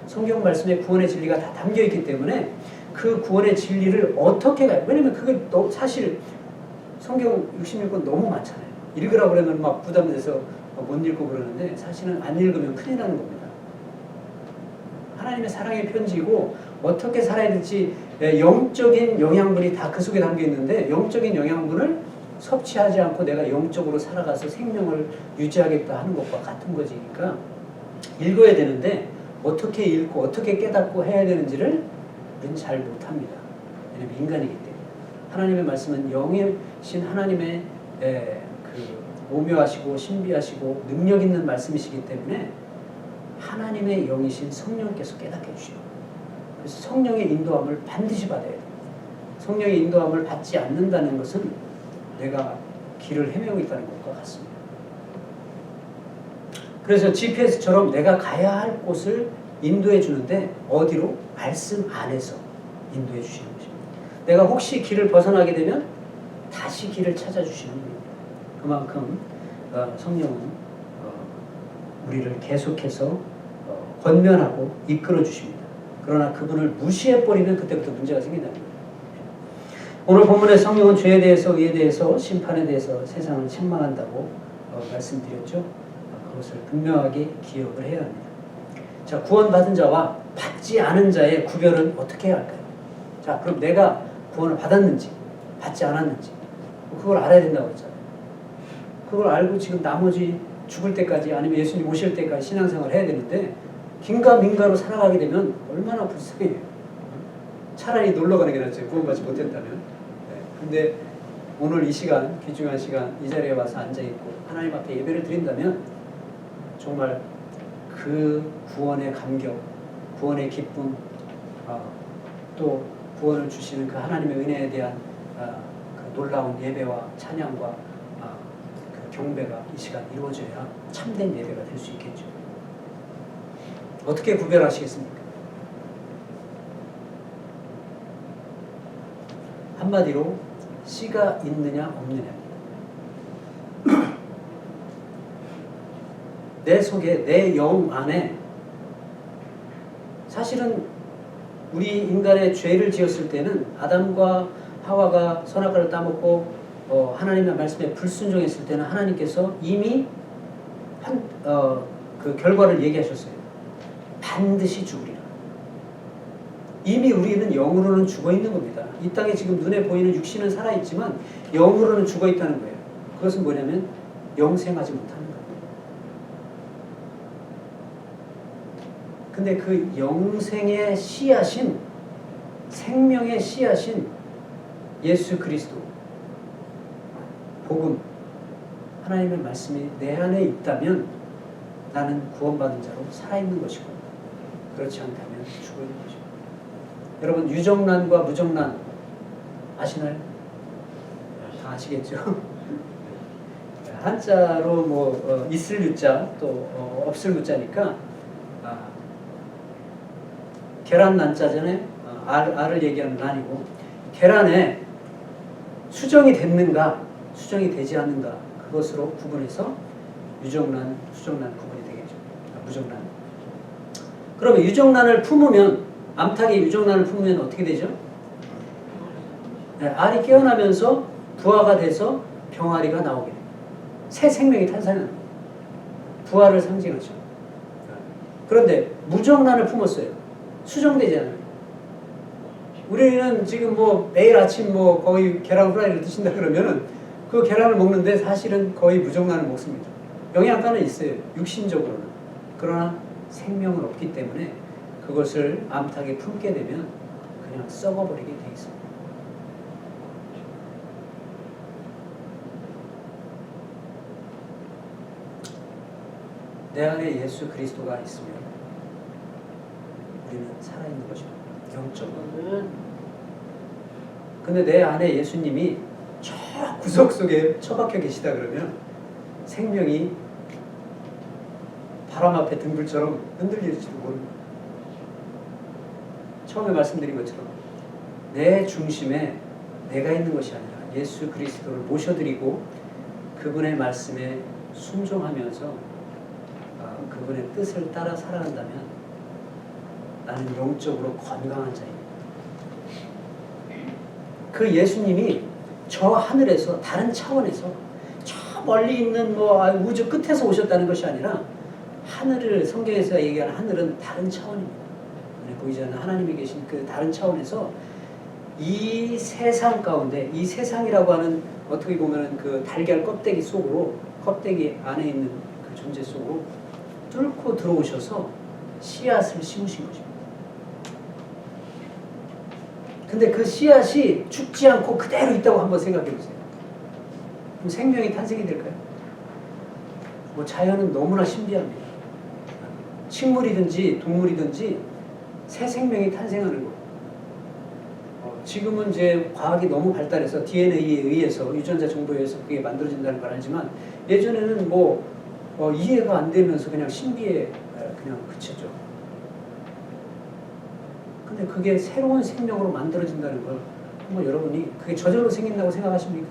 성경 말씀에 구원의 진리가 다 담겨있기 때문에 그 구원의 진리를 어떻게 가요? 왜냐면 그게 사실 성경 66권 너무 많잖아요. 읽으라고 그러면 막 부담돼서 못 읽고 그러는데 사실은 안 읽으면 큰일 나는 겁니다. 하나님의 사랑의 편지이고 어떻게 살아야 될지 영적인 영양분이 다 그 속에 담겨 있는데 영적인 영양분을 섭취하지 않고 내가 영적으로 살아가서 생명을 유지하겠다 하는 것과 같은 거지니까 읽어야 되는데 어떻게 읽고 어떻게 깨닫고 해야 되는지를 우리는 잘 못합니다. 왜냐하면 인간이기 때문에. 하나님의 말씀은 영이신 하나님의 그 오묘하시고 신비하시고 능력 있는 말씀이시기 때문에 하나님의 영이신 성령께서 깨닫게 해주시고 그래서 성령의 인도함을 반드시 받아야 돼요. 성령의 인도함을 받지 않는다는 것은 내가 길을 헤매고 있다는 것과 같습니다. 그래서 GPS처럼 내가 가야 할 곳을 인도해 주는데 어디로? 말씀 안에서 인도해 주시는 것입니다. 내가 혹시 길을 벗어나게 되면 다시 길을 찾아주시는 분입니다. 그만큼 성령은 우리를 계속해서 권면하고 이끌어 주십니다. 그러나 그분을 무시해버리면 그때부터 문제가 생긴다는 거예요. 오늘 본문의 성령은 죄에 대해서, 의에 대해서, 심판에 대해서 세상을 책망한다고 말씀드렸죠. 그것을 분명하게 기억을 해야 합니다. 자, 구원받은 자와 받지 않은 자의 구별은 어떻게 해야 할까요? 자, 그럼 내가 구원을 받았는지 받지 않았는지 그걸 알아야 된다고 했잖아요. 그걸 알고 지금 나머지 죽을 때까지 아니면 예수님 오실 때까지 신앙생활을 해야 되는데 긴가민가로 살아가게 되면 얼마나 불쌍해요. 차라리 놀러 가는 게 낫죠. 구원받지 못했다면. 근데 오늘 이 시간, 귀중한 시간 이 자리에 와서 앉아있고 하나님 앞에 예배를 드린다면 정말 그 구원의 감격, 구원의 기쁨, 또 구원을 주시는 그 하나님의 은혜에 대한 그 놀라운 예배와 찬양과 그 경배가 이 시간 이루어져야 참된 예배가 될 수 있겠죠. 어떻게 구별하시겠습니까? 한마디로 씨가 있느냐 없느냐. 내 속에 내 영 안에 사실은 우리 인간의 죄를 지었을 때는 아담과 하와가 선악과를 따먹고 하나님의 말씀에 불순종했을 때는 하나님께서 이미 그 결과를 얘기하셨어요. 반드시 죽으리라. 이미 우리는 영으로는 죽어 있는 겁니다. 이 땅에 지금 눈에 보이는 육신은 살아있지만 영으로는 죽어 있다는 거예요. 그것은 뭐냐면 영생하지 못하는 거예요. 근데 그 영생의 씨앗인 생명의 씨앗인 예수 그리스도 복음 하나님의 말씀이 내 안에 있다면 나는 구원받은 자로 살아있는 것이고 그렇지 않다면 죽어있는 것이고. 여러분 유정란과 무정란 아시나요? 다 아시겠죠? 한자로 뭐 있을 유자 또 없을 무자니까 계란 난자전에 알을 얘기하는 난이고 계란에 수정이 됐는가 수정이 되지 않는가 그것으로 구분해서 유정란, 수정란 구분이 되겠죠. 무정란. 그러면 유정란을 품으면 암탉이 유정란을 품으면 어떻게 되죠? 네, 알이 깨어나면서 부화가 돼서 병아리가 나오게 돼요. 새 생명이 탄생하는 거예요. 부활을 상징하죠. 그런데 무정란을 품었어요. 수정되지 않아요. 우리는 지금 뭐 매일 아침 뭐 거의 계란 후라이를 드신다 그러면은 그 계란을 먹는데 사실은 거의 무정란을 먹습니다. 영양가는 있어요. 육신적으로는. 그러나 생명은 없기 때문에 그것을 암탉에 품게 되면 그냥 썩어버리게 돼 있습니다. 내 안에 예수 그리스도가 있으면 우리는 살아있는 것입니다. 영적으로. 근데 내 안에 예수님이 저 구석 속에 처박혀 계시다 그러면 생명이 바람 앞에 등불처럼 흔들릴지도 모릅니다. 처음에 말씀드린 것처럼 내 중심에 내가 있는 것이 아니라 예수 그리스도를 모셔드리고 그분의 말씀에 순종하면서 그분의 뜻을 따라 살아간다면 나는 영적으로 건강한 자입니다. 그 예수님이 저 하늘에서 다른 차원에서 저 멀리 있는 뭐 우주 끝에서 오셨다는 것이 아니라 하늘을 성경에서 얘기하는 하늘은 다른 차원입니다. 보이지 않는 하나님이 계신 그 다른 차원에서 이 세상 가운데 이 세상이라고 하는 어떻게 보면 그 달걀 껍데기 속으로 껍데기 안에 있는 그 존재 속으로 뚫고 들어오셔서 씨앗을 심으신 것입니다. 근데 그 씨앗이 죽지 않고 그대로 있다고 한번 생각해 보세요. 그럼 생명이 탄생이 될까요? 뭐 자연은 너무나 신비합니다. 식물이든지 동물이든지 새 생명이 탄생하는 거. 지금은 이제 과학이 너무 발달해서 DNA에 의해서 유전자 정보에 의해서 그게 만들어진다는 걸 알지만 예전에는 뭐 이해가 안 되면서 그냥 신비에 그냥 그쳤죠. 근데 그게 새로운 생명으로 만들어진다는 걸 한번 여러분이 그게 저절로 생긴다고 생각하십니까?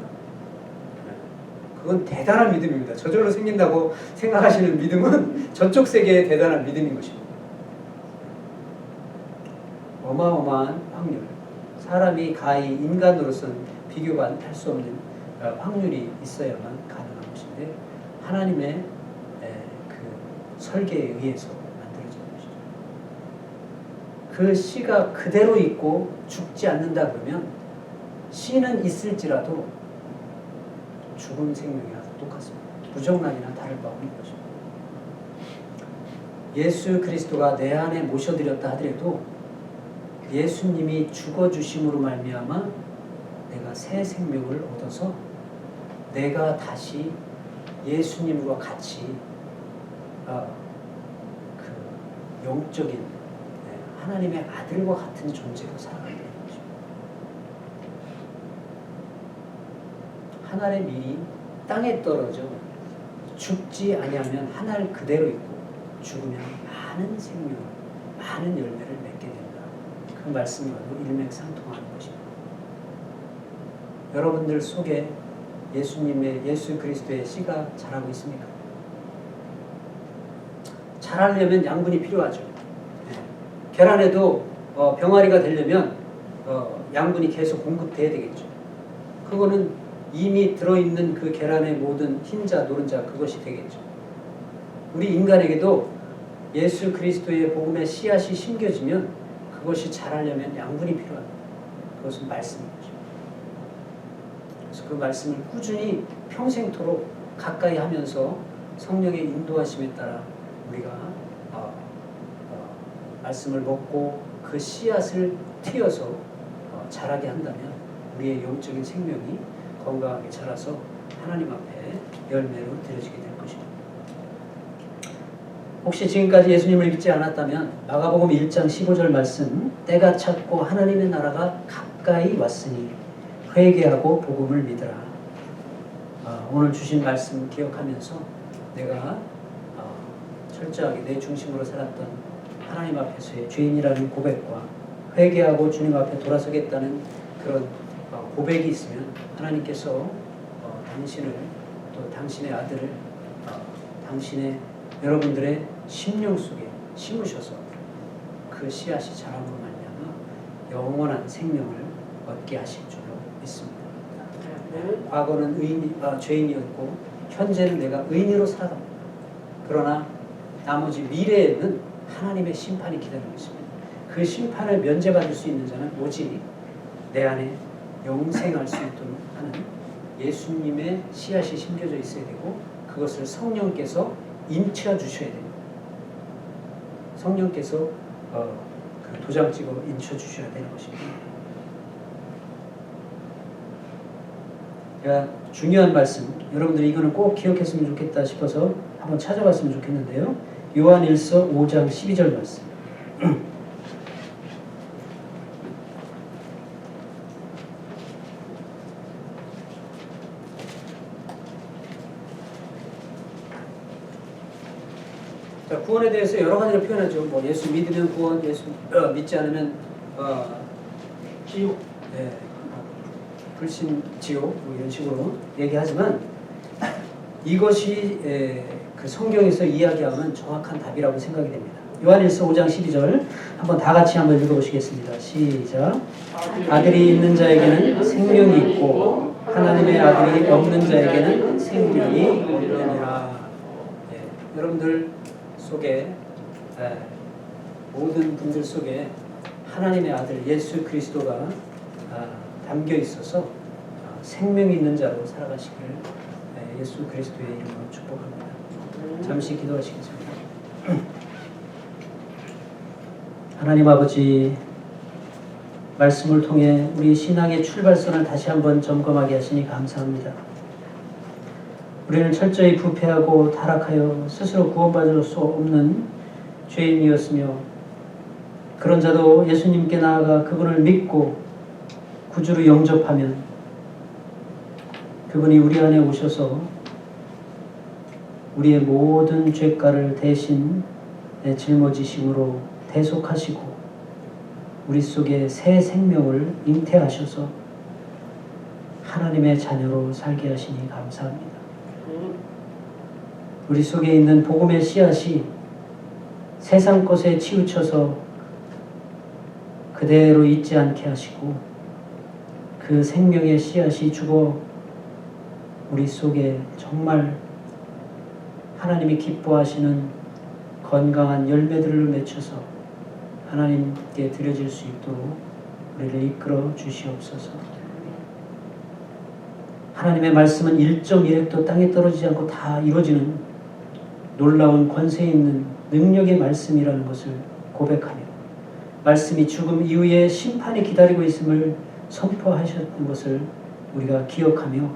그건 대단한 믿음입니다. 저절로 생긴다고 생각하시는 믿음은 저쪽 세계의 대단한 믿음인 것입니다. 어마어마한 확률. 사람이 가히 인간으로서는 비교가 할 수 없는 확률이 있어야만 가능한 것인데 하나님의 그 설계에 의해서 만들어진 것이죠. 그 씨가 그대로 있고 죽지 않는다 그러면 씨는 있을지라도 죽은 생명이랑 똑같습니다. 무정란이나 다를 바 없는 것입니다. 예수 그리스도가 내 안에 모셔드렸다 하더라도 예수님이 죽어주심으로 말미암아 내가 새 생명을 얻어서 내가 다시 예수님과 같이 그 영적인 하나님의 아들과 같은 존재로 살아가게 되는 것입니다. 하늘의 밀이 땅에 떨어져 죽지 아니하면 하늘 그대로 있고 죽으면 많은 생명, 많은 열매를 맺게 된다. 그 말씀과도 일맥상통하는 것입니다. 여러분들 속에 예수 그리스도의 씨가 자라고 있습니까? 자라려면 양분이 필요하죠. 계란에도 병아리가 되려면 양분이 계속 공급돼야 되겠죠. 그거는 이미 들어있는 그 계란의 모든 흰자, 노른자 그것이 되겠죠. 우리 인간에게도 예수 그리스도의 복음의 씨앗이 심겨지면 그것이 자라려면 양분이 필요합니다. 그것은 말씀인 거죠. 그래서 그 말씀을 꾸준히 평생토록 가까이 하면서 성령의 인도하심에 따라 우리가 말씀을 먹고 그 씨앗을 틔어서 자라게 한다면 우리의 영적인 생명이 건강하게 자라서 하나님 앞에 열매로 드려지게 될 것입니다. 혹시 지금까지 예수님을 믿지 않았다면 마가복음 1장 15절 말씀, 때가 찼고 하나님의 나라가 가까이 왔으니 회개하고 복음을 믿으라. 오늘 주신 말씀 기억하면서 내가 철저하게 내 중심으로 살았던 하나님 앞에서의 죄인이라는 고백과 회개하고 주님 앞에 돌아서겠다는 그런 고백이 있으면 하나님께서 당신을 또 당신의 아들을 당신의 여러분들의 심령 속에 심으셔서 그 씨앗이 자람으로 말미암아 영원한 생명을 얻게 하실 줄로 믿습니다. 과거는 죄인이었고 현재는 내가 의인으로 살아갑니다. 그러나 나머지 미래에는 하나님의 심판이 기다리고 있습니다. 그 심판을 면제받을 수 있는 자는 오직 내 안에 영생할 수 있도록 하는 예수님의 씨앗이 심겨져 있어야 되고 그것을 성령께서 인쳐 주셔야 됩니다. 성령께서 그 도장 찍어 인쳐 주셔야 되는 것입니다. 제가 중요한 말씀, 여러분들이 이거는 꼭 기억했으면 좋겠다 싶어서 한번 찾아봤으면 좋겠는데요. 요한일서 5장 12절 말씀. 자, 구원에 대해서 여러 가지로 표현하죠. 뭐 예수 믿으면 구원, 예수 믿지 않으면 지옥. 네, 불신 지옥 뭐 이런 식으로 얘기하지만 이것이 그 성경에서 이야기하는 정확한 답이라고 생각이 됩니다. 요한일서 5장 12절 한번 다 같이 한번 읽어보시겠습니다. 시작. 아들이 있는 자에게는 생명이 있고 하나님의 아들이 없는 자에게는 생명이 없느니라. 여러분들 속에 모든 분들 속에 하나님의 아들 예수 그리스도가 담겨 있어서 생명이 있는 자로 살아가시길 예수 그리스도의 이름으로 축복합니다. 잠시 기도하시겠습니다. 하나님 아버지, 말씀을 통해 우리 신앙의 출발선을 다시 한번 점검하게 하시니 감사합니다. 우리는 철저히 부패하고 타락하여 스스로 구원받을 수 없는 죄인이었으며 그런 자도 예수님께 나아가 그분을 믿고 구주로 영접하면 그분이 우리 안에 오셔서 우리의 모든 죄가를 대신 짊어지심으로 대속하시고 우리 속에 새 생명을 잉태하셔서 하나님의 자녀로 살게 하시니 감사합니다. 우리 속에 있는 복음의 씨앗이 세상 것에 치우쳐서 그대로 있지 않게 하시고 그 생명의 씨앗이 죽어 우리 속에 정말 하나님이 기뻐하시는 건강한 열매들을 맺혀서 하나님께 드려질 수 있도록 우리를 이끌어 주시옵소서. 하나님의 말씀은 1.1획도 땅에 떨어지지 않고 다 이루어지는 놀라운 권세 있는 능력의 말씀이라는 것을 고백하며 말씀이 죽음 이후에 심판이 기다리고 있음을 선포하셨던 것을 우리가 기억하며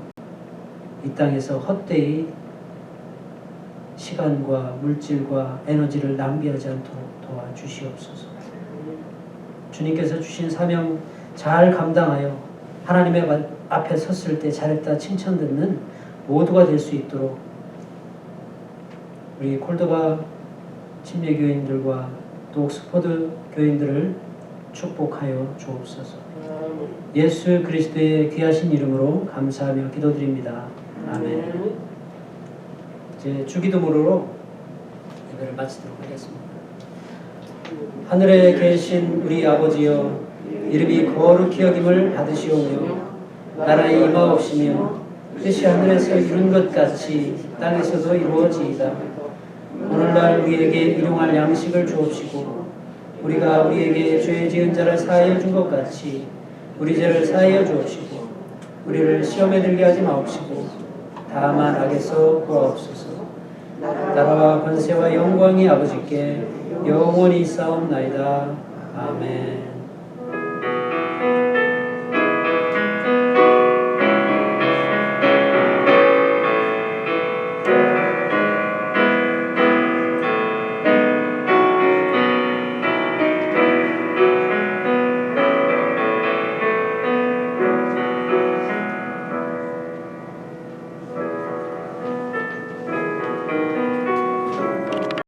이 땅에서 헛되이 시간과 물질과 에너지를 낭비하지 않도록 도와주시옵소서. 주님께서 주신 사명 잘 감당하여 하나님의 앞에 섰을 때 잘했다 칭찬 듣는 모두가 될 수 있도록 우리 콜도바 침례교인들과 또 옥스퍼드 교인들을 축복하여 주옵소서. 예수 그리스도의 귀하신 이름으로 감사하며 기도드립니다. 아멘. 이제 주기도문으로 예배를 마치도록 하겠습니다. 하늘에 계신 우리 아버지여, 이름이 거룩히 여김을 받으시오며 나라의 임하옵시며 뜻이 하늘에서 이룬 것 같이 땅에서도 이루어지이다. 오늘날 우리에게 일용할 양식을 주옵시고 우리가 우리에게 죄 지은 자를 사하여 준 것 같이 우리 죄를 사하여 주옵시고 우리를 시험에 들게 하지 마옵시고 다만 악에서 구하옵소서. 나라와 권세와 영광이 아버지께 영원히 있사옵나이다. 아멘.